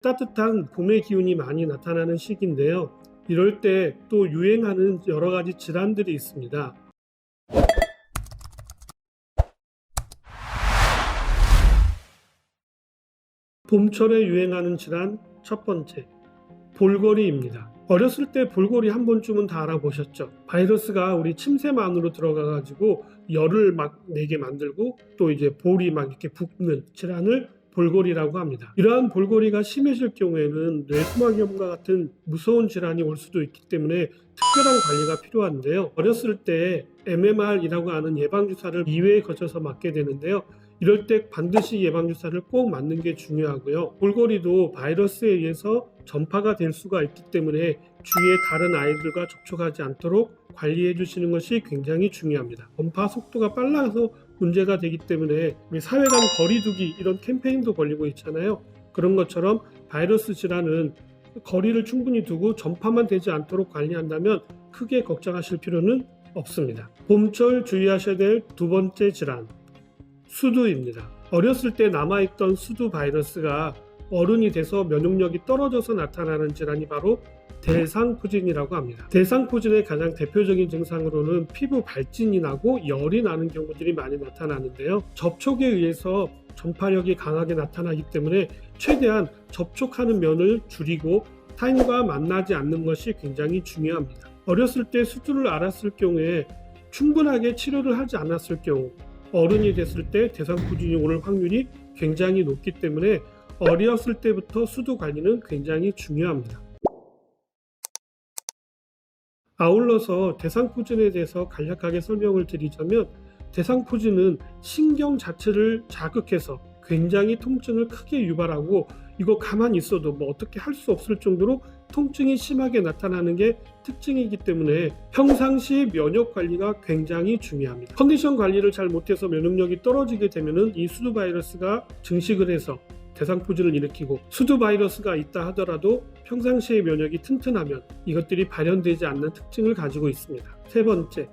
따뜻한 봄의 기운이 많이 나타나는 시기인데요. 이럴 때 또 유행하는 여러 가지 질환들이 있습니다. 봄철에 유행하는 질환 첫 번째, 볼거리입니다. 어렸을 때 볼거리 한 번쯤은 다 알아보셨죠? 바이러스가 우리 침샘 안으로 들어가가지고 열을 막 내게 만들고 또 이제 볼이 막 이렇게 붓는 질환을 볼거리라고 합니다. 이러한 볼거리가 심해질 경우에는 뇌수막염과 같은 무서운 질환이 올 수도 있기 때문에 특별한 관리가 필요한데요. 어렸을 때 MMR이라고 하는 예방주사를 2회에 거쳐서 맞게 되는데요. 이럴 때 반드시 예방주사를 꼭 맞는 게 중요하고요. 볼거리도 바이러스에 의해서 전파가 될 수가 있기 때문에 주위의 다른 아이들과 접촉하지 않도록 관리해 주시는 것이 굉장히 중요합니다. 전파 속도가 빨라서 문제가 되기 때문에 우리 사회 간 거리두기 이런 캠페인도 벌리고 있잖아요. 그런 것처럼 바이러스 질환은 거리를 충분히 두고 전파만 되지 않도록 관리한다면 크게 걱정하실 필요는 없습니다. 봄철 주의하셔야 될 두 번째 질환, 수두입니다. 어렸을 때 남아있던 수두 바이러스가 어른이 돼서 면역력이 떨어져서 나타나는 질환이 바로 대상포진이라고 합니다. 대상포진의 가장 대표적인 증상으로는 피부 발진이 나고 열이 나는 경우들이 많이 나타나는데요. 접촉에 의해서 전파력이 강하게 나타나기 때문에 최대한 접촉하는 면을 줄이고 타인과 만나지 않는 것이 굉장히 중요합니다. 어렸을 때 수두를 알았을 경우에 충분하게 치료를 하지 않았을 경우 어른이 됐을 때 대상포진이 오를 확률이 굉장히 높기 때문에 어렸을 때부터 수두 관리는 굉장히 중요합니다. 아울러서 대상포진에 대해서 간략하게 설명을 드리자면 대상포진은 신경 자체를 자극해서 굉장히 통증을 크게 유발하고 이거 가만히 있어도 뭐 어떻게 할 수 없을 정도로 통증이 심하게 나타나는 게 특징이기 때문에 평상시 면역 관리가 굉장히 중요합니다. 컨디션 관리를 잘 못해서 면역력이 떨어지게 되면 이 수두 바이러스가 증식을 해서 대상포진을 일으키고 수두 바이러스가 있다 하더라도 평상시의 면역이 튼튼하면 이것들이 발현되지 않는 특징을 가지고 있습니다. 세 번째,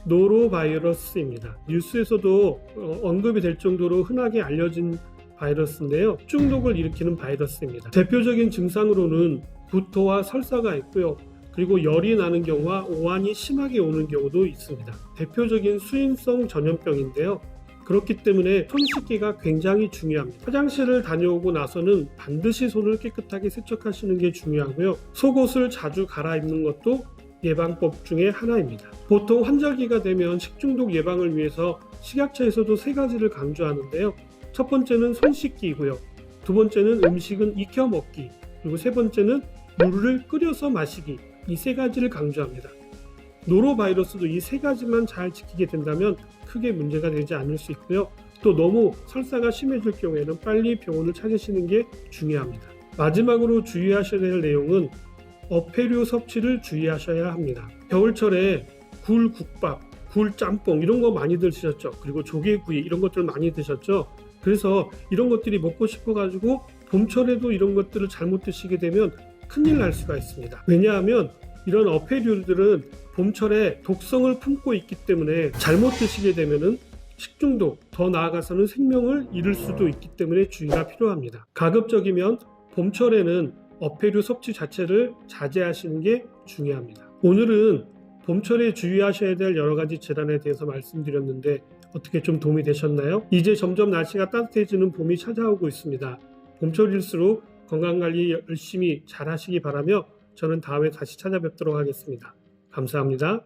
노로바이러스입니다. 뉴스에서도 언급이 될 정도로 흔하게 알려진 바이러스인데요. 중독을 일으키는 바이러스입니다. 대표적인 증상으로는 구토와 설사가 있고요. 그리고 열이 나는 경우와 오한이 심하게 오는 경우도 있습니다. 대표적인 수인성 전염병인데요. 그렇기 때문에 손 씻기가 굉장히 중요합니다. 화장실을 다녀오고 나서는 반드시 손을 깨끗하게 세척하시는 게 중요하고요. 속옷을 자주 갈아입는 것도 예방법 중에 하나입니다. 보통 환절기가 되면 식중독 예방을 위해서 식약처에서도 세 가지를 강조하는데요. 첫 번째는 손 씻기이고요. 두 번째는 음식은 익혀 먹기, 그리고 세 번째는 물을 끓여서 마시기, 이 세 가지를 강조합니다. 노로바이러스도 이 세 가지만 잘 지키게 된다면 크게 문제가 되지 않을 수 있고요. 또 너무 설사가 심해질 경우에는 빨리 병원을 찾으시는 게 중요합니다. 마지막으로 주의하셔야 될 내용은 어패류 섭취를 주의하셔야 합니다. 겨울철에 굴 국밥, 굴 짬뽕 이런 거 많이 드셨죠? 그리고 조개구이 이런 것들 많이 드셨죠? 그래서 이런 것들이 먹고 싶어가지고 봄철에도 이런 것들을 잘못 드시게 되면 큰일 날 수가 있습니다. 왜냐하면 이런 어패류들은 봄철에 독성을 품고 있기 때문에 잘못 드시게 되면은 식중독, 더 나아가서는 생명을 잃을 수도 있기 때문에 주의가 필요합니다. 가급적이면 봄철에는 어패류 섭취 자체를 자제하시는 게 중요합니다. 오늘은 봄철에 주의하셔야 될 여러 가지 질환에 대해서 말씀드렸는데 어떻게 좀 도움이 되셨나요? 이제 점점 날씨가 따뜻해지는 봄이 찾아오고 있습니다. 봄철일수록 건강관리 열심히 잘 하시기 바라며 저는 다음에 다시 찾아뵙도록 하겠습니다. 감사합니다.